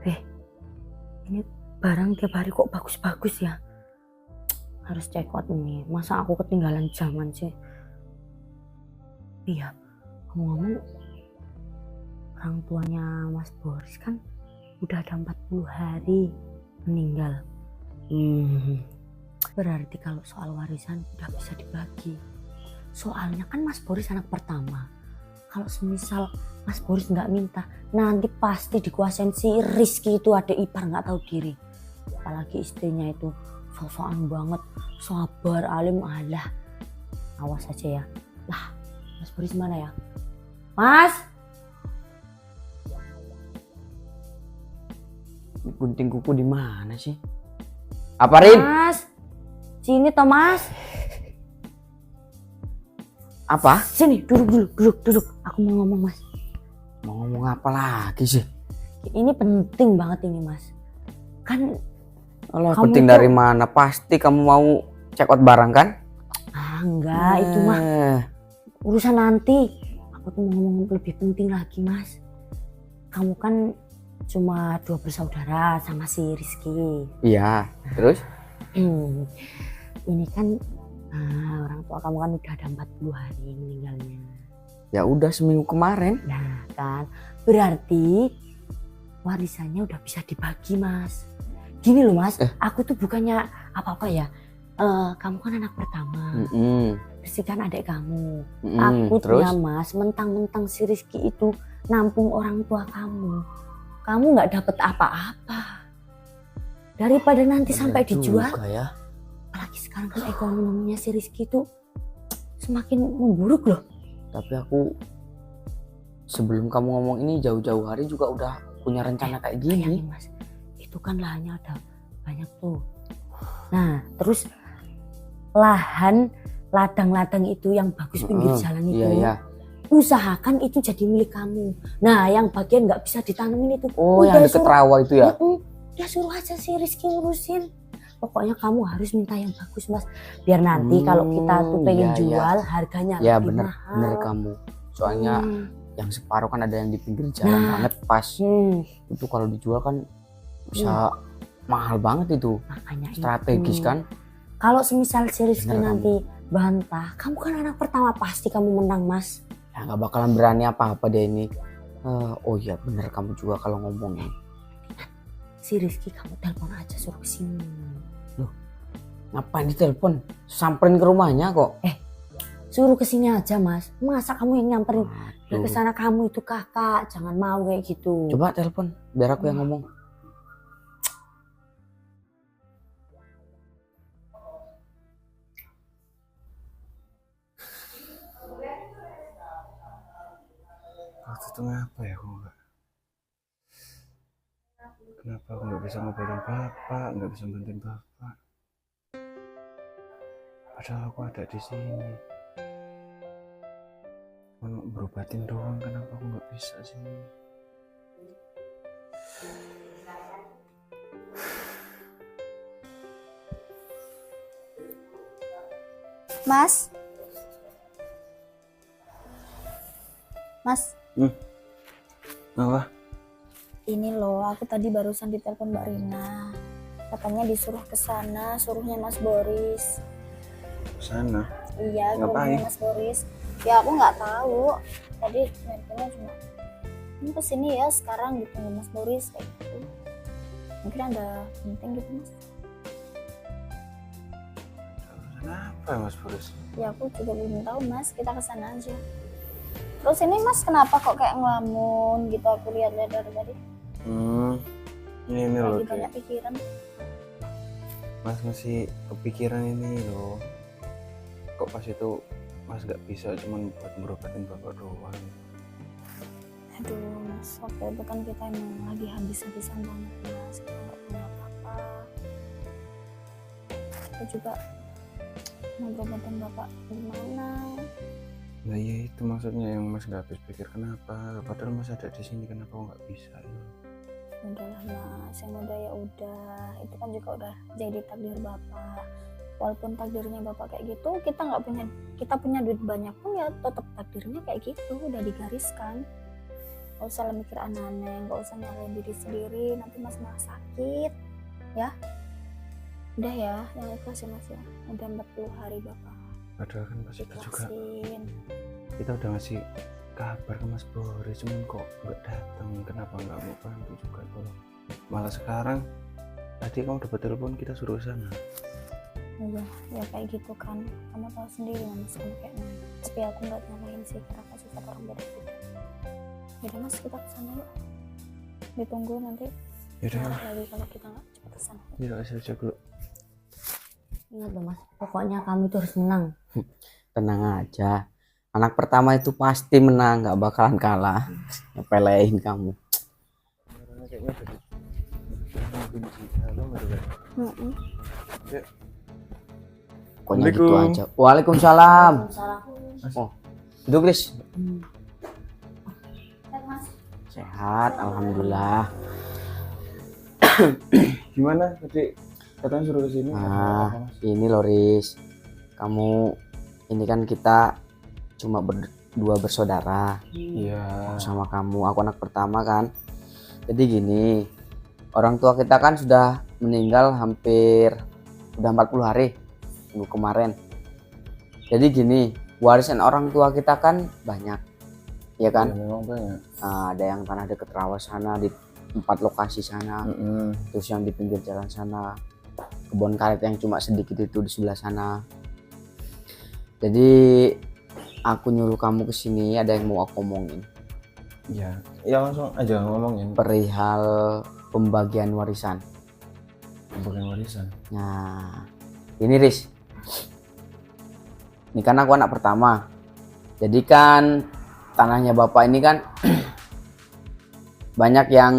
Eh, ini barang tiap hari kok bagus-bagus ya. Harus check out nih. Masa aku ketinggalan zaman sih? Iya, ngomong-ngomong, orang tuanya Mas Boris kan udah ada 40 hari meninggal. Berarti kalau soal warisan udah bisa dibagi. Soalnya kan Mas Boris anak pertama. Kalau semisal Mas Boris nggak minta, nanti pasti dikuasain si Rizky itu, adik ipar nggak tahu diri. Apalagi istrinya itu sosokan banget, sabar, alim, alah. Awas aja ya. Lah, Mas Boris mana ya? Mas? Gunting kuku di mana sih? Apa, Rin? Mas? Sini toh, Mas. Apa? Sini, duduk. Aku mau ngomong, Mas. Mau ngomong apa lagi sih? Ini penting banget ini, Mas. Kan Alah, kamu penting tuh... dari mana? Pasti kamu mau check out barang kan? Enggak, itu mah urusan nanti. Aku tuh mau ngomong lebih penting lagi, Mas. Kamu kan cuma 2 bersaudara sama si Rizky. Iya, terus? Ini kan orang tua kamu kan udah ada 40 hari meninggalnya. Ya udah seminggu kemarin. Nah kan, berarti warisannya udah bisa dibagi, Mas. Gini loh, Mas, aku tuh bukannya apa-apa ya. Kamu kan anak pertama. Rizky kan adik kamu. Aku terus? Mas, mentang-mentang si Rizky itu nampung orang tua kamu. Kamu nggak dapet apa-apa. Daripada nanti sampai dijual. Ya. Apalagi sekarang kan ekonominya si Rizky itu semakin memburuk loh. Tapi aku sebelum kamu ngomong ini jauh-jauh hari juga udah punya rencana kayak gini. Mas, itu kan lahannya ada banyak tuh. Nah, terus ladang-ladang itu yang bagus pinggir jalan itu. Iya. Usahakan itu jadi milik kamu. Nah, yang bagian nggak bisa ditanemin itu. Oh, yang deket rawa itu ya? Ya suruh aja si Rizky ngurusin. Pokoknya kamu harus minta yang bagus, Mas. Biar nanti kalau kita tuh pengen jual harganya ya lebih bener, mahal. bener kamu. Soalnya yang separuh kan ada yang di pinggir jalan banget pas. Itu kalau dijual kan bisa mahal banget itu. Makanya strategis itu. Kan. Kalau semisal si Rizky nanti bantah, kamu kan anak pertama, pasti kamu menang, Mas. Ya nggak bakalan berani apa-apa deh ini. Oh iya bener kamu juga kalau ngomongin. Si Rizky kamu telepon aja, suruh kesini. Loh, ngapain ditelepon? Samperin ke rumahnya kok. Suruh kesini aja, Mas. Masa kamu yang nyamperin? Ke sana kamu itu kakak, jangan mau kayak gitu. Coba telepon, biar aku yang ngomong. Waktu itu ngapa ya aku nggak? Kenapa aku nggak bisa ngobatin bapak, nggak bisa bantuin bapak? Padahal aku ada di sini. Cuma berobatin doang, kenapa aku nggak bisa sih? Mas? Apa? Ini loh, aku tadi barusan ditelepon Mbak Rina. Katanya disuruh ke sana, suruhnya Mas Boris. Sana? Iya, ngapain? Mas Boris. Ya aku nggak tahu. Tadi teleponnya cuma ini kesini ya sekarang gitu Mas Boris kayak gitu. Mungkin ada penting gitu Mas. Kenapa ya Mas Boris? Ya aku juga belum tahu Mas. Kita ke sana aja. Terus ini Mas kenapa kok kayak ngelamun gitu? Aku lihat-lihat dari tadi. Ini loh. Lagi banyak pikiran. Mas masih kepikiran ini loh. Kok pas itu Mas gak bisa cuman buat berobatin bapak doang. Aduh Mas, waktu itu kan kita emang lagi habis-habisan banget Mas. Kita gak punya apa-apa. Kita juga mau berobatin bapak gimana? Nah iya itu maksudnya yang Mas gak habis pikir kenapa. Padahal Mas ada di sini, kenapa kok gak bisa ya? Udahlah Mas, yang udah ya udah. Itu kan juga udah jadi takdir bapak. Walaupun takdirnya bapak kayak gitu, kita punya duit banyak pun ya tetap takdirnya kayak gitu, udah digariskan. nggak usah lah mikir aneh-aneh, nggak usah nyalain diri sendiri, nanti mas malah sakit ya. Udah ya, yang ikhlas ya mas ya, udah 40 hari bapak Padahal kan pas itu juga ikhlasin. kita udah ngasih kabar ke Mas Boris, cuman kok nggak datang, kenapa nggak mau bantu juga tolong. Malah sekarang tadi kamu dapat telepon kita suruh sana. Iya, ya kayak gitu kan, kamu tahu sendiri mas kamu kayak mana. Tapi aku nggak nyalain sih, karena aku sifat orang beda-beda. Yaudah mas, kita kesana yuk, ditunggu nanti Yaudah marah lagi kalau kita nggak cepet kesana. ya saya dulu. Ingat loh mas, pokoknya kamu itu harus menang. Tenang aja, anak pertama itu pasti menang, nggak bakalan kalah. Nyepelein kamu. Kayaknya dari benci halo nggak ada. Pokoknya gitu Assalamualaikum. aja. Waalaikumsalam. Salah. Oh, duduk Riz. Mas, Sehat, alhamdulillah. Gimana tadi katanya suruh kesini? Nah, ini loh Riz, kamu ini kan kita cuma berdua bersaudara. Iya. Aku sama kamu, aku anak pertama kan. Jadi gini, orang tua kita kan sudah meninggal hampir udah 40 hari minggu kemarin. Jadi gini, warisan orang tua kita kan banyak, ya kan? Ya, memang banyak. Nah, ada yang tanah deket rawa sana di 4 lokasi sana, terus yang di pinggir jalan sana, kebun karet yang cuma sedikit itu di sebelah sana. Jadi aku nyuruh kamu kesini, ada yang mau aku omongin Ya, ya langsung aja ngomongin perihal pembagian warisan. pembagian warisan. Nah, ini Riz, ini kan aku anak pertama, jadi kan tanahnya bapak ini kan banyak yang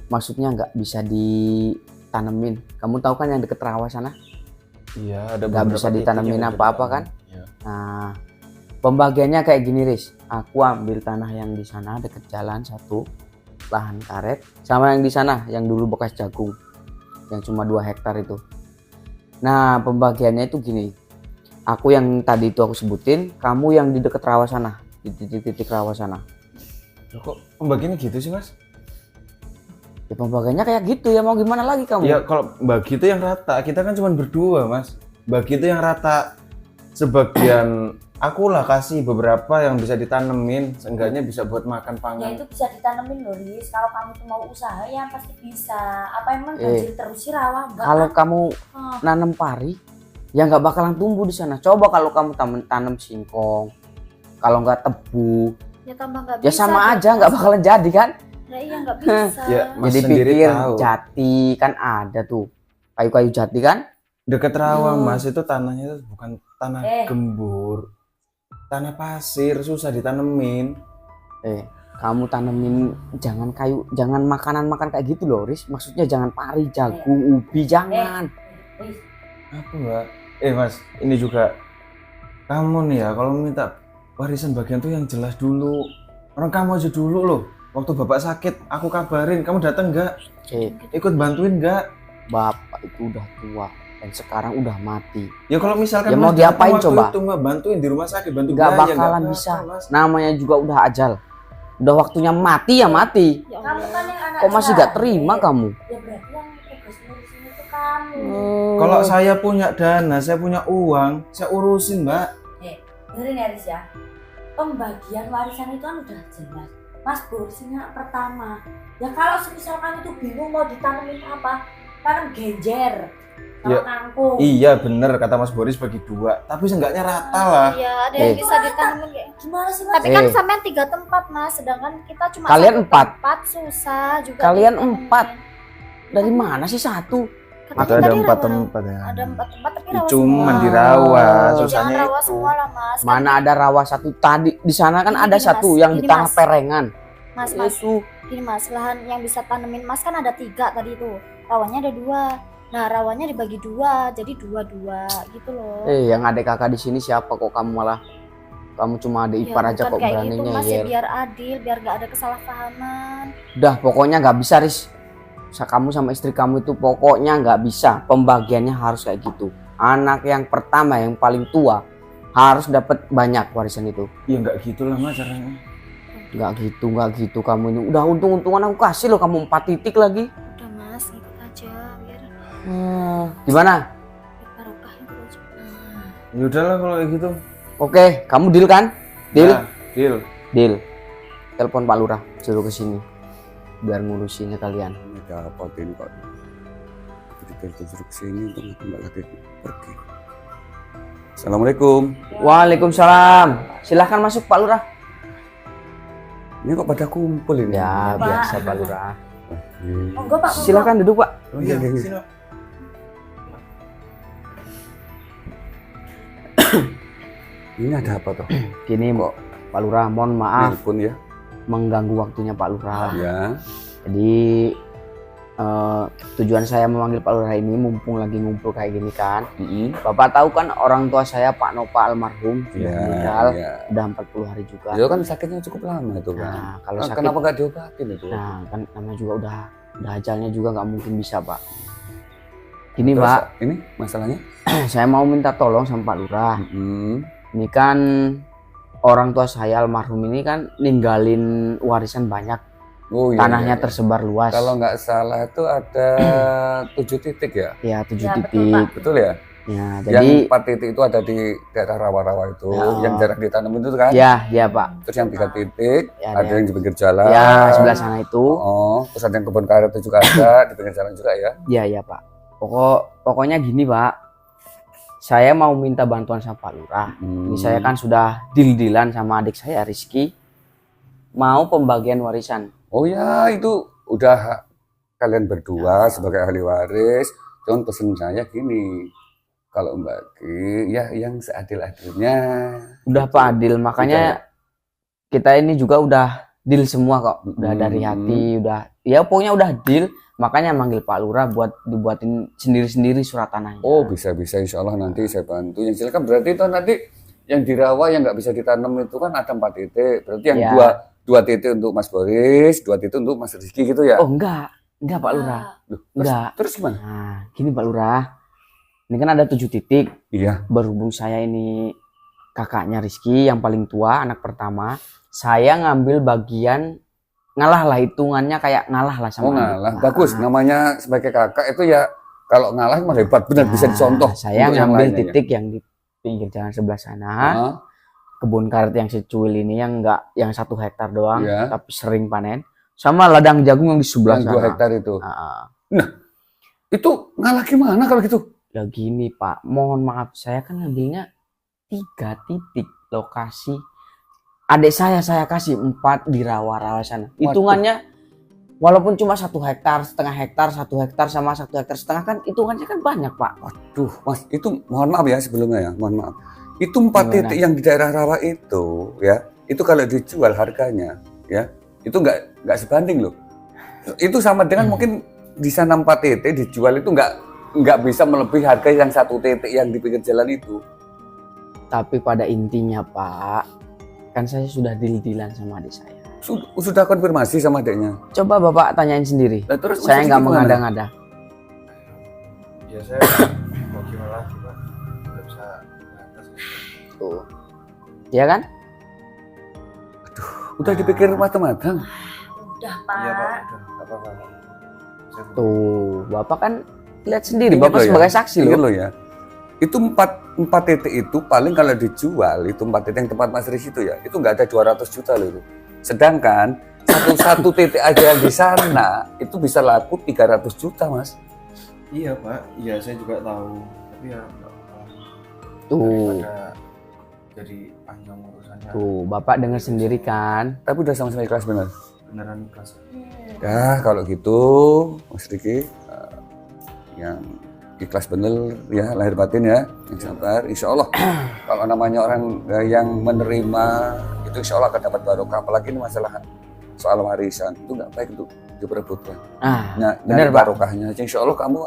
maksudnya nggak bisa ditanemin. Kamu tahu kan yang deket rawa sana Iya, ada nggak beberapa bisa titik ditanemin yang apa-apa bisa kan. ditanamin. Iya. Nah, pembagiannya kayak gini Riz, aku ambil tanah yang di sana deket jalan satu, lahan karet, sama yang di sana yang dulu bekas jagung yang cuma 2 hektar itu. Nah, pembagiannya itu gini, aku yang tadi itu aku sebutin, kamu yang di deket rawa sana, di titik-titik rawa sana. Loh, kok pembagiannya gitu sih mas? Ya pembagiannya kayak gitu ya, mau gimana lagi kamu? Ya kalau bagi itu yang rata, kita kan cuma berdua mas. Bagi itu yang rata, sebagian akulah kasih beberapa yang bisa ditanemin, seenggaknya bisa buat makan Ya pangan. itu bisa ditanemin loh Riz, kalau kamu tuh mau usaha ya pasti bisa. Apa emang Eh, banjir terus sih rawa? Enggak Kalau kan? kamu Ah. nanam pari, ya nggak bakalan tumbuh di sana. Coba kalau kamu tanam singkong, kalau nggak tebu, ya tambah nggak ya bisa. sama dong, aja Mas. nggak bakalan jadi kan? Nah, iya nggak bisa. Ya, Mas Jadi sendiri pikir tahu. jati kan ada tuh kayu-kayu jati kan? Deket rawa Hmm. mas, itu tanahnya itu bukan tanah Eh. gembur, tanah pasir, susah ditanemin. Kamu tanemin jangan kayu, jangan makanan kayak gitu loh, Riz. Maksudnya jangan pari, jagung, ubi, jangan. Riz, Apa mbak? Mas, ini juga kamu nih ya, kalau minta warisan bagian tuh yang jelas dulu. Orang kamu aja dulu loh. Waktu bapak sakit, aku kabarin, kamu datang nggak? Ikut bantuin nggak? Bapak itu udah tua dan sekarang udah mati. Ya kalau misalkan Ya mau Mas diapain datang waktu coba? Itu mbak bantuin di rumah sakit, bantu Nggak belanja, bakalan apa-apa, bisa. Mas. Namanya juga udah ajal. Udah waktunya mati ya mati. Ya kamu Allah. kan yang anak Kok masih gak terima kamu? Ya berarti yang tugas ngurusin itu kamu. Kalau saya punya dana, saya punya uang, saya urusin mbak. Dengerin ya Riz ya, pembagian warisan itu kan udah jelas. Mas Boris ini anak pertama. Ya kalau semisal kamu tuh bingung mau ditanemin apa, tanam genjer sama Ya, kangkung. Iya bener kata Mas Boris bagi 2, tapi seenggaknya rata lah. Iya, ada yang Eh. bisa ditanemin kayak. Gimana sih Mas? Tapi kan Eh. sampean 3 tempat mas, sedangkan kita cuma Kalian 1 4. tempat, susah juga. Kalian ditanemin. 4. Dari mana sih 1? Katanya Itu ada tadi 4 rawa- tempat ya. Ada 4 tempat tapi Ya, rawa cuman semua. di rawa, Jangan Jangan susahnya rawa itu. semua lah mas. Kan Mana ada rawa satu tadi di sana kan Gini, ada gini, satu Mas. yang di Gini, tengah Mas. perengan. mas Itu gini mas, lahan yang bisa tanemin mas kan ada 3 tadi tuh, rawannya ada 2. Nah rawannya dibagi 2, jadi 2-2 gitu loh. yang adik kakak di sini siapa kok kamu malah kamu cuma ada Ya, ipar aja bukan kok kayak berani gitu mas, ya ngeyel. biar adil, biar gak ada kesalahpahaman. Udah pokoknya nggak bisa Riz. Kamu sama istri kamu itu pokoknya nggak bisa. Pembagiannya harus kayak gitu. Anak yang pertama yang paling tua harus dapat banyak warisan itu. Ya nggak gitulah mas caranya. Nggak gitu kamu ini. Udah untung-untungan aku kasih loh kamu 4 titik lagi. Udah mas, ikut aja biar Gimana? barokah ikut aja. Ya udahlah kalau kayak gitu. Oke, kamu deal kan? Deal? Ya, deal. Deal. Telepon Pak Lurah, suruh kesini biar ngurusinnya kalian. Ini dapat ini kok disuruh kesini untuk nggak lagi pergi. Assalamualaikum. Waalaikumsalam. Silahkan masuk Pak Lurah. Ini kok pada kumpul ini? Ya, Pak. biasa Pak Lurah. Monggo Pak. Silahkan duduk Pak. Oh iya, iya. sini, Pak. Ini ada apa toh? Gini kok Pak Lurah, mohon maaf Nelpon ya? mengganggu waktunya Pak Lurah. Ya. Jadi tujuan saya memanggil Pak Lurah ini mumpung lagi ngumpul kayak gini kan. Bapak tahu kan orang tua saya Pak Nopa almarhum sudah Ya, meninggal, ya. udah 40 hari juga. Itu kan sakitnya cukup lama itu kan. Nah, kalau Nah, sakit, kenapa nggak diobatin itu? nah kan namanya juga udah ajalnya juga nggak mungkin bisa Pak. Gini Terus, Pak, ini masalahnya? saya mau minta tolong sama Pak Lurah. Ini kan orang tua saya almarhum ini kan ninggalin warisan banyak, Oh iya. tanahnya iya, iya. tersebar luas. Kalau nggak salah itu ada 7 titik ya? Ya 7 Ya, betul, titik. Pak. Betul ya? Ya, Yang jadi 4 titik itu ada di daerah rawa-rawa itu, Ya. yang jarang ditanam itu kan? ya Pak. Terus yang 3 titik, Ya, ada ada yang di pinggir jalan. Ya sebelah sana itu. Oh, terus ada yang kebun karet itu juga ada di pinggir jalan juga ya? Ya Pak. Pokoknya gini Pak. Saya mau minta bantuan sama Pak Lurah. Ini saya kan sudah deal-dealan sama adik saya Rizky. Mau pembagian warisan. Oh ya, itu udah kalian berdua sebagai ahli waris. Cuman pesen saya gini, kalau bagi ya yang seadil-adilnya. Udah Pak Adil, makanya kita ini juga udah deal semua kok. Udah dari Hmm. hati, udah ya pokoknya udah deal. Makanya manggil Pak Lurah buat dibuatin sendiri-sendiri surat tanahnya. Oh bisa-bisa, insya Allah nanti saya bantu. Yang silakan berarti itu nanti yang di rawa yang nggak bisa ditanam itu kan ada 4 titik. Berarti yang Ya. dua titik untuk Mas Boris, 2 titik untuk Mas Rizky gitu ya? Oh enggak Pak Lurah. Loh, Enggak. Terus gimana? Nah, gini Pak Lurah. Ini kan ada 7 titik. Iya. Berhubung saya ini kakaknya Rizky yang paling tua, anak pertama, saya ngambil bagian ngalah lah, hitungannya kayak ngalah lah sama Oh adik. ngalah, bagus. Namanya sebagai kakak itu ya kalau ngalah mah hebat benar, bisa Nah, dicontoh. saya untuk yang ngambil lainnya, ya. titik yang di pinggir jalan sebelah sana, Ah, kebun karet yang secuil ini yang enggak yang 1 hektar doang, Iya. tapi sering panen, sama ladang jagung yang di sebelah yang sana. 2 hektar itu. Ah, Itu ngalah gimana kalau gitu? ya gini Pak, mohon maaf saya kan ngambilnya 3 titik lokasi. Adik saya kasih 4 di rawa-rawa sana. Waduh. Hitungannya walaupun cuma 1 hektar, setengah hektar, 1 hektar sama 1 hektar setengah kan hitungannya kan banyak Pak. Duh, Mas, itu mohon maaf ya sebelumnya ya, mohon maaf. Itu 4 Gimana? titik yang di daerah rawa itu, ya, itu kalau dijual harganya, ya, itu nggak sebanding loh. Itu sama dengan mungkin di sana 4 titik dijual itu nggak bisa melebihi harga yang 1 titik yang di pinggir jalan itu. Tapi pada intinya Pak, kan saya sudah deal-dealan sama adik saya. Sudah konfirmasi sama adiknya. Coba Bapak tanyain sendiri. Nah, terus Saya Mas nggak Rizky gimana? mengada-ngada. Ya saya mau gimana lagi, Pak? Nggak bisa batas. Tuh. Ya kan? Udah dipikir matang-matang. Udah Iya, Pak. Pak. Udah, nggak apa-apa. Saya Tuh, Bapak kan lihat sendiri, Ingat Bapak loh ya, sebagai saksi ingat loh. loh ya. Itu 4 titik itu paling kalau dijual itu 4 titik yang tempat Mas Riz itu ya, itu nggak ada 200 juta loh itu. Sedangkan satu titik aja yang di sana itu bisa laku 300 juta Mas. Iya, Pak. Iya, saya juga tahu. Tapi ya nggak apa-apa. Tuh, Daripada jadi panjang urusannya. tuh, Bapak dengar sendiri kan? Tapi udah sama-sama ikhlas benar. Beneran ikhlas. Ya kalau gitu Mas Riki yang ikhlas bener ya, lahir batin ya, yang sabar. Insya Allah kalau namanya orang yang menerima itu insya Allah akan dapat barokah. Apalagi ini masalah soal warisan itu nggak baik untuk diperebutkan. Ah, Nah, bener, nyari Pak. barokahnya aja. Insya Allah kamu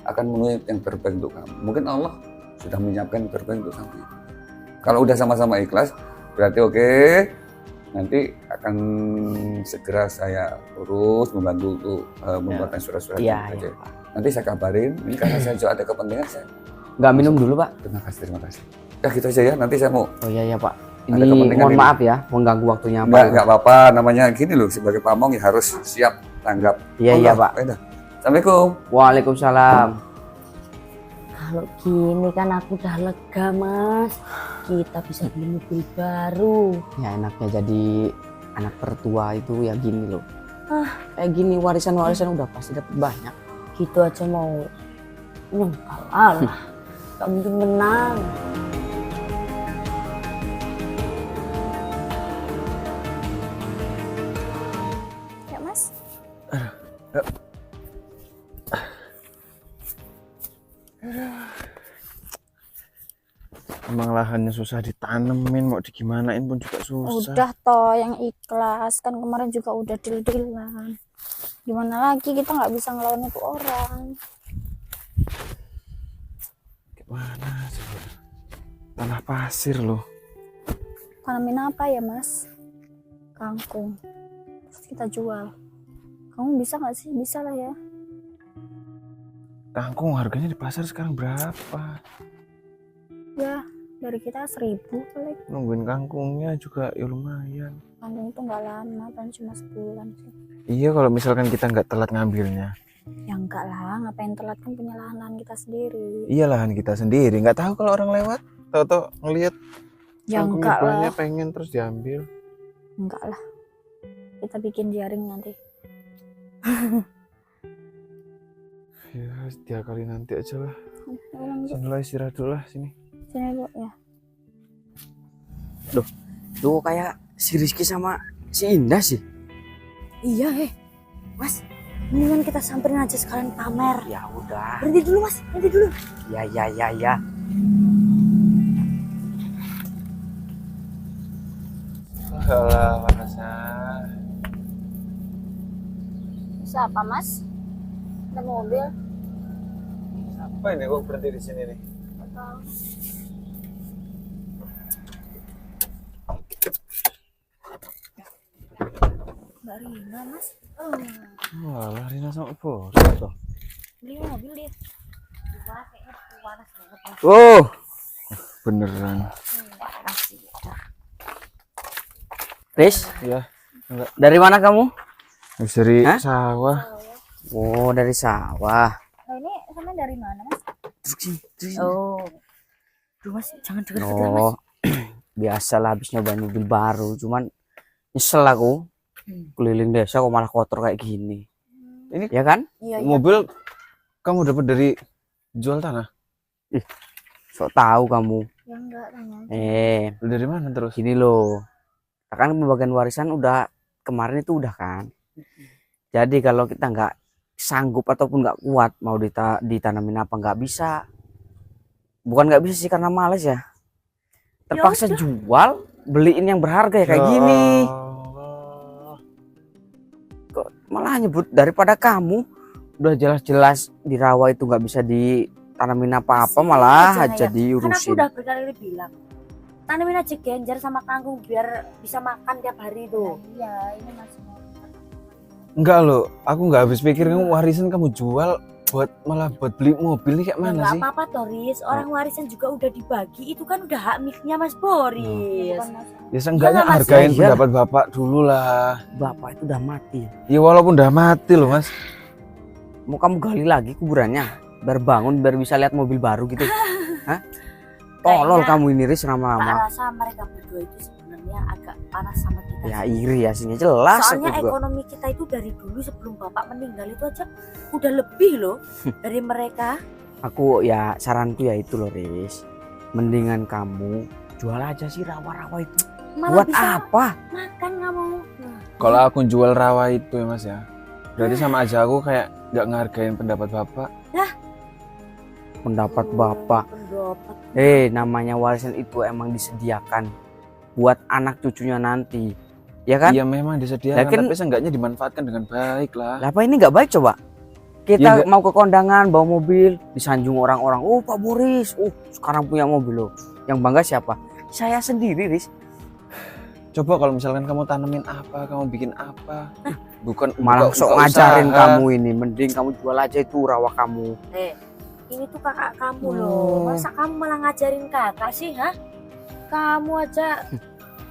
akan menuai yang terbaik untuk kamu. Mungkin Allah sudah menyiapkan yang terbaik untuk kamu. Kalau udah sama-sama ikhlas, berarti oke. Nanti akan segera saya urus, membantu untuk membuatkan surat-surat iya, aja. iya, Pak. Nanti saya kabarin. Ini karena saya juga ada kepentingan saya. Nggak minum dulu Pak? Terima kasih, terima kasih. Ya gitu aja ya. Nanti saya mau Oh iya, iya Pak. Ini kepentingan mohon ini. maaf ya, mengganggu waktunya Pak. Enggak apa-apa, namanya gini loh, sebagai pamong ya harus siap tanggap. Iya, iya, Pak. Udah. Assalamualaikum. Waalaikumsalam. Kalau gini kan aku udah lega mas. Kita bisa beli mobil baru. Ya enaknya jadi anak tertua itu ya gini loh. Kayak gini warisan-warisan udah pasti dapat banyak. Gitu aja mau nyengkal. Alah, gak mungkin menang. Ya mas. Emang lahannya susah ditanemin, mau digimanain pun juga susah. Udah toh yang ikhlas, kan kemarin juga udah deal-dealan. Gimana lagi, kita nggak bisa ngelawan itu orang. Gimana coba? Tanah pasir loh. Tanamin apa ya mas? Kangkung. Terus kita jual. Kamu bisa nggak sih? Bisa lah ya. Kangkung harganya di pasar sekarang berapa? Ya dari kita 1.000 paling. Nungguin kangkungnya juga ya lumayan. Kangkung tuh nggak lama, kan cuma sebulan sih. Iya, kalau misalkan kita nggak telat ngambilnya. Ya enggak lah, ngapain telat, kan punya lahan kita sendiri. Iya, lahan kita sendiri. Nggak tahu kalau orang lewat, tahu-tahu ngelihat Ya kangkungnya enggak lah, banyak, pengen terus diambil. enggak lah. Kita bikin jaring nanti. Ya, setiap kali nanti aja lah. Ulang Bu. Sini lah, istirahat dulu lah sini. Sini Bu ya. Tuh kayak si Rizky sama si Indah sih. Iya mas. Mendingan kita samperin aja sekalian pamer. Ya udah. Berhenti dulu mas, berhenti dulu. Ya. Alah, panasnya. Bisa apa mas? Ada mobil? Apa ini kok berhenti di sini nih? Mbak Rina mas. Walah, Rina sama Boris toh. Beli mobil dia. Oh, Beneran. Riz, Ya, dari mana kamu? habis dari Hah? sawah. Oh, dari sawah. Nah ini sama dari mana mas? Oh. Duh mas, jangan deket-deket mas. Oh, biasalah habis nyobain mobil baru. Cuman nyesel aku. Keliling desa kok malah kotor kayak gini. Ini Ya kan? Iya, mobil kamu dapat dari jual tanah? Sok tahu kamu. Ya enggak tanya. Beli dari mana terus? Gini loh. Kan pembagian warisan udah kemarin itu udah kan. Jadi kalau kita nggak sanggup ataupun nggak kuat mau ditanamin apa nggak bisa. Bukan nggak bisa sih karena males ya. Terpaksa jual, beliin yang berharga ya kayak Ya gini. Allah. Kok malah nyebut daripada kamu udah jelas-jelas di rawa itu nggak bisa ditanamin apa-apa malah aja, aja ya. Kan aku diurusin. udah berkali-kali bilang. Tanamin aja genjer sama kangkung biar bisa makan tiap hari tuh. Iya ini masih mau. Enggak loh, aku nggak habis pikir kamu warisan kamu jual malah buat beli mobil nih kayak mana Nggak sih? apa-apa Toris, orang warisan juga udah dibagi, itu kan udah hak miliknya Mas Boris. Bukan masalah. Ya seenggaknya Iya, Mas. hargain Iya. pendapat bapak dulu lah. Bapak itu udah mati. Ya walaupun udah mati loh mas. Mau kamu gali lagi kuburannya biar bangun biar bisa lihat mobil baru gitu. Hah? Tolol Kayaknya kamu ini Riz Tak lama-lama. rasa mereka berdua itu sebenarnya agak panas sama kita. Ya iri ya sini jelas Soalnya aku juga. ekonomi kita itu dari dulu sebelum bapak meninggal itu aja udah lebih loh dari mereka. Aku ya saranku ya itu loh Riz. Mendingan kamu jual aja sih rawa-rawa itu. Malah Buat bisa apa? makan kamu. Kalau aku jual rawa itu ya mas ya, berarti sama aja aku kayak nggak ngehargain pendapat bapak. Pendapat bapak. Pendapat. Namanya warisan itu emang disediakan buat anak cucunya nanti. Ya kan? Iya memang disediakan, Lah, kan- tapi seenggaknya dimanfaatkan dengan baik lah. Lah, apa ini nggak baik coba? Ya, Kita nggak- mau ke kondangan bawa mobil, disanjung orang-orang. Oh Pak Boris, sekarang punya mobil loh. Yang bangga siapa? Saya sendiri, Riz. Coba kalau misalkan kamu tanemin apa, kamu bikin apa, bukan Malah buka- sok buka ngajarin usaha. kamu ini. Mending kamu jual aja itu rawa kamu. Ini tuh kakak kamu loh. Masa kamu malah ngajarin kakak sih, hah? Kamu aja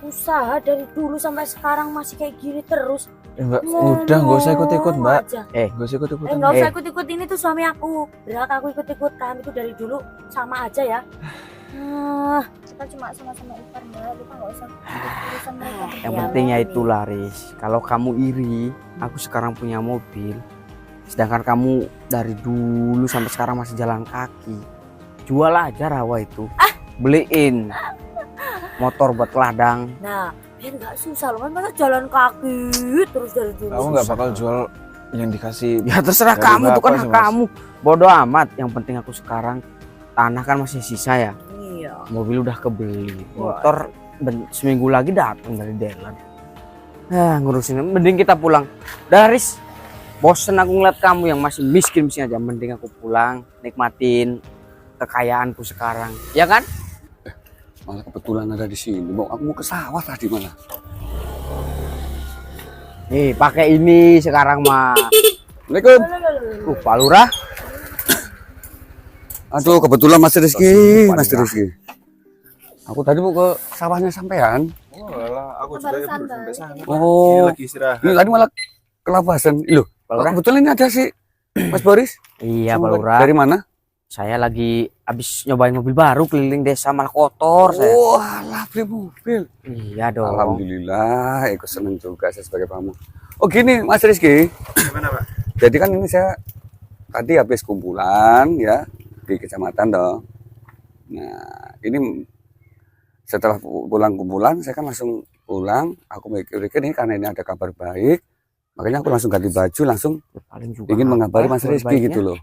Usaha dari dulu sampai sekarang masih kayak gini terus. Mbak, udah nggak usah ikut-ikut, Mbak. Aja. Nggak usah ikut-ikutan. Nggak usah ikut-ikut, ini tuh suami aku. Berat aku ikut-ikutan itu dari dulu sama aja ya. Kita cuma sama-sama ipar Mbak, kita nggak usah urusan mereka. Yang Ya, pentingnya ini. itu Laris, kalau kamu iri, aku sekarang punya mobil, sedangkan kamu dari dulu sampai sekarang masih jalan kaki. Jual aja rawa itu, beliin motor buat ladang. Nah, biar nggak susah loh kan masa jalan kaki terus dari dulu. Kamu nggak susah. bakal jual yang dikasih. Ya terserah Dari kamu, itu kan bapak hak sih, Mas. kamu. Bodoh amat, yang penting aku sekarang tanah kan masih sisa ya. Iya. Mobil udah kebeli, motor seminggu lagi datang dari dealer. Ngurusin, mending kita pulang. Daris, bosen aku ngeliat kamu yang masih miskin aja. Mending aku pulang, nikmatin kekayaanku sekarang, ya kan? Malah kebetulan ada di sini. Aku mau ke sawah tadi malah. Nih, pakai ini sekarang mah. Assalamualaikum. Pak Lurah. Aduh, kebetulan Mas Rizky, Pak Mas Lurah. Rizky. Aku tadi mau ke sawahnya sampean. Oh alah, aku juga ya baru sampai sana. Ini Oh, lagi istirahat. ini tadi malah kelapasan. Loh, Pak Lurah. kebetulan ini ada si Mas Boris. Iya, Pak Sumber- Lurah. Dari mana? Saya lagi habis nyobain mobil baru keliling desa malah kotor saya. Oh, alah, beli mobil. Iya dong. Alhamdulillah, ikut seneng juga saya sebagai tamu. Oh gini, Mas Rizky. Gimana, Pak? Jadi kan ini saya tadi habis kumpulan ya di kecamatan dong. Nah, ini setelah pulang kumpulan, saya kan langsung pulang. Aku mikir-mikir ini karena ini ada kabar baik, makanya aku langsung ganti baju, langsung Paling juga ingin mengabari apa Mas kabar Rizky baiknya? gitu loh.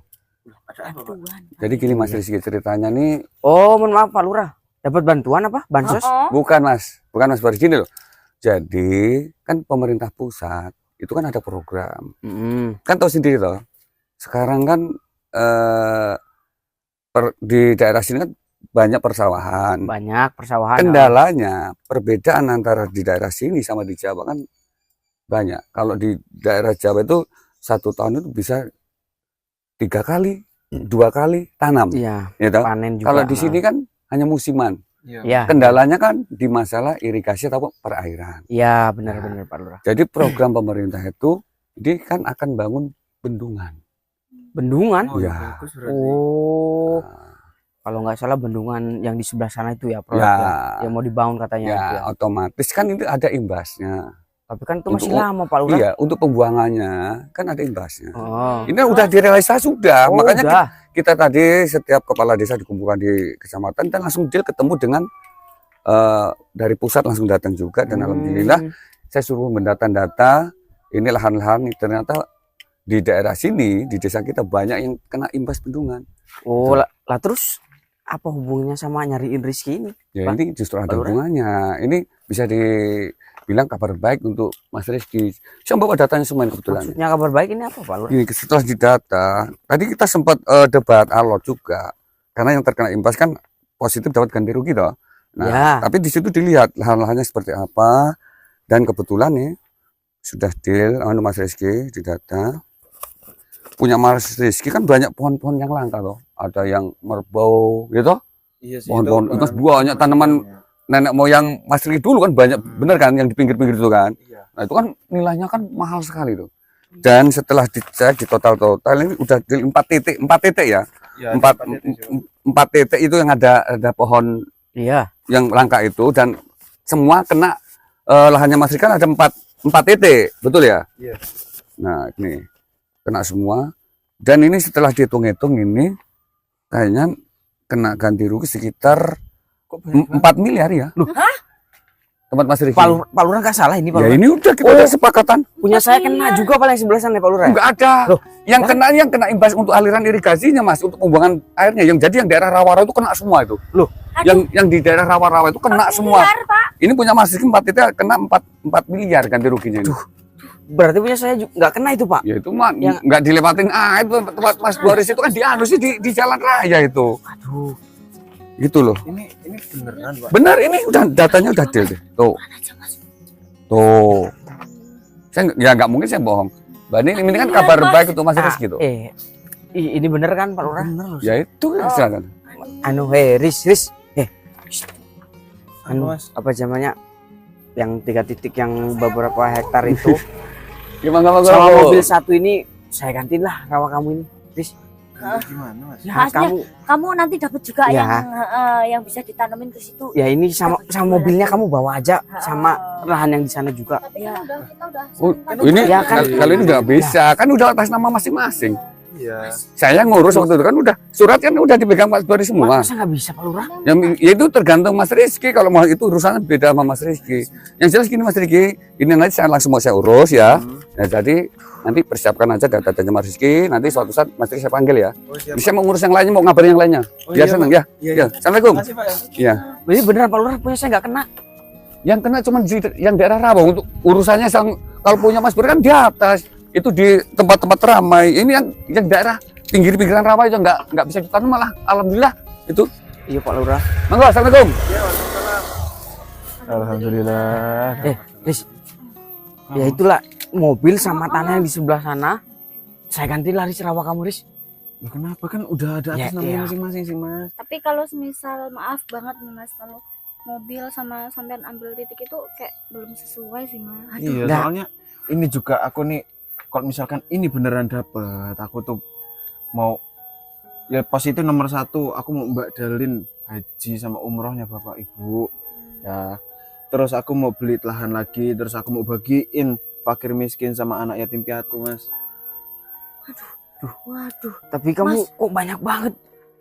Ada apa, Pak? Tuhan. Jadi gini Mas Rizky, ceritanya nih Oh, mohon maaf Pak Lurah. Dapat bantuan apa? Bansos? bukan Mas Boris gini loh. Jadi kan pemerintah pusat itu kan ada program. Mm-mm. Kan tahu sendiri loh. Sekarang kan di daerah sini kan banyak persawahan. Banyak persawahan. Kendalanya perbedaan antara di daerah sini sama di Jawa kan banyak. Kalau di daerah Jawa itu 1 tahun itu bisa 3 kali, 2 kali tanam. Iya, Ya toh? panen juga. Kalau di sini kan hanya musiman. Iya. Kendalanya kan di masalah irigasi atau perairan. Iya, benar-benar Pak Lurah. Jadi program pemerintah itu ini kan akan bangun bendungan. Bendungan? Oh, Ya. bagus berarti. Oh, kalau nggak salah bendungan yang di sebelah sana itu ya, proyek Ya. yang mau dibangun katanya Ya, itu ya. otomatis kan itu ada imbasnya. Tapi kan itu masih Untuk- lama Pak Lurah. Iya, untuk pembuangannya kan ada imbasnya. Oh, Ini udah direalisasi sudah, oh, makanya udah. kita tadi setiap kepala desa dikumpulkan di kecamatan dan langsung deal ketemu dengan dari pusat langsung datang juga dan alhamdulillah saya suruh mendata-data ini lahan-lahan ini ternyata di daerah sini di desa kita banyak yang kena imbas bendungan. Oh, lah terus apa hubungannya sama nyariin Rizky ini? Ya Pak, ini justru ada Pak Lurah. hubungannya. Ini bisa dibilang kabar baik untuk Mas Rizky. Saya bawa datanya semua ini kebetulan. Maksudnya kabar baik ini apa Pak Lurah? Ini setelah didata, tadi kita sempat debat alot juga, karena yang terkena imbas kan positif dapat ganti rugi toh. Nah, Ya. tapi di situ dilihat lahan-lahannya seperti apa, dan kebetulan nih sudah deal, Mas Rizky didata. Punya Mas Rizky kan banyak pohon-pohon yang langka loh, ada yang merbau, gitu. Iya sih. Pohon-pohon itu itu banyak tanaman nenek moyang Mas Rizky dulu kan banyak, bener kan yang di pinggir-pinggir itu kan. Iya. Nah itu kan nilainya kan mahal sekali tuh. Dan setelah dicek di total ini udah di 4 titik ya. Iya, Empat ada itu, Cok. 4 titik itu yang ada pohon Iya. yang langka itu dan semua kena lahannya Mas Rizky kan ada 4 titik, betul ya? Iya. Nah ini kena semua dan ini setelah dihitung-hitung ini kayaknya kena ganti rugi sekitar Kok banyak 4 miliar ya. Loh. Tempat Mas Rizky. Pak Lurah nggak salah ini Pak Ya Lurah. ini udah kita ada sepakatan. Punya saya kena juga paling sebelah sana Pak Lurah. Enggak ada. Loh, Yang kena imbas untuk aliran irigasinya Mas, untuk pembuangan airnya. Yang jadi yang daerah rawa-rawa itu kena semua itu. Loh, yang di daerah rawa-rawa itu kena semua. Ini punya Mas Rizky 4 titik kena 4 miliar ganti ruginya. Ini. berarti punya saya juga nggak kena itu Pak. Ya itu mah Yang- nggak dilewatin itu tempat Mas Boris itu kan dianu sih di jalan raya itu. Aduh. Gitu loh. Ini beneran, Pak. Benar ini udah datanya udah deal deh. Tuh. Tuh. Saya nggak mungkin saya bohong. Mbak ini kan kabar baik untuk Mas Rizky gitu. Ini bener kan Pak Lurah? Bener loh. Ya itu silakan. Anu Riz. Apa, Anu Mas? apa namanya? yang 3 titik yang beberapa hektar itu Gimana sama mobil satu ini saya gantiin lah rawa kamu ini, Riz. Gimana mas? Ya, Nah, kamu nanti dapat juga Ya. yang bisa ditanamin ke situ. ya ini sama mobilnya kamu bawa aja sama lahan yang di sana juga. Tapi Ya. kita udah Oh, saling ini Ya, kan. kali ini nggak bisa, kan udah atas nama masing-masing. Iya. Saya ngurus waktu itu kan udah surat kan udah dipegang Pak Bori semua. Masa nggak bisa Pak Lurah? Ya itu tergantung Mas Rizky, kalau mau itu urusannya beda sama Mas Rizky. Yang jelas gini Mas Rizky, ini nanti saya langsung mau saya urus ya. Ya jadi nanti persiapkan aja data-datanya Mas Rizky, nanti suatu saat Mas Rizky saya panggil ya. Oh, siap. Bisa mau ngurus yang lainnya, mau ngabarin yang lainnya. Oh, Biar iya, seneng Pak. ya. Iya, Ya, Assalamualaikum. Makasih Pak ya. Iya. Jadi beneran Pak Lurah punya saya nggak kena. Yang kena cuma di yang daerah Rawang untuk urusannya kalau punya Mas Bori kan di atas. Itu di tempat-tempat ramai. Ini yang daerah pinggir-pinggiran rawa itu nggak bisa ditanam malah. Alhamdulillah itu. Iya Pak Lurah. Monggo, Assalamualaikum. Alhamdulillah. Riz. Ya itulah mobil sama tanah yang di sebelah sana. Saya ganti lah Riz rawa kamu Riz. Loh, kenapa kan udah ada Ya, atas nama iya. masing-masing sih mas. Tapi kalau semisal maaf banget nih mas, kalau mobil sama sampean ambil titik itu kayak belum sesuai sih mas. Iya Nah. soalnya ini juga aku nih kalau misalkan ini beneran dapet, aku tuh mau ya pas itu nomor 1 aku mau mbak dalin haji sama umrohnya bapak ibu ya. Terus aku mau beli lahan lagi, terus aku mau bagiin fakir miskin sama anak yatim piatu mas. Waduh. Tapi kamu Mas. kok banyak banget.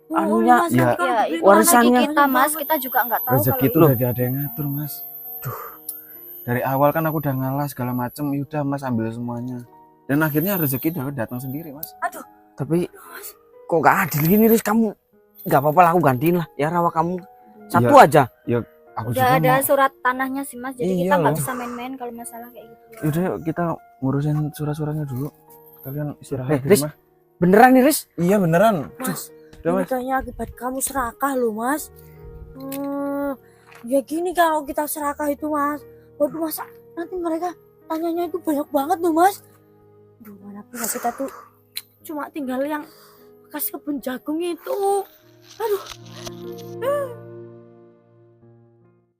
Oh, Anunya, Mas, ya, nanti Ya kamu itu beli warisannya. rezeki kita mas, kita juga nggak tahu Rezeki itu kalau udah ada yang ngatur mas. Dari awal kan aku udah ngalah segala macem, yaudah mas ambil semuanya. Dan akhirnya rezeki udah datang sendiri mas. Tapi kok gak adil gini Riz, kamu nggak apa-apa lah aku gantiin lah ya rawa kamu satu aja. Aku udah ada mau. surat tanahnya sih mas, jadi Iya kita nggak loh. bisa main-main kalau masalah kayak gitu. Yaudah yuk kita ngurusin surat-suratnya dulu. Kalian istirahat di Riz, rumah. beneran nih Riz? Iya beneran. Mas, Udah, ini Mas. kayaknya akibat kamu serakah loh mas. Ya gini kalau kita serakah itu mas. Waduh masa nanti mereka tanyanya itu banyak banget loh mas. Duh mana bisa kita tuh cuma tinggal yang bekas kebun jagung itu. Aduh.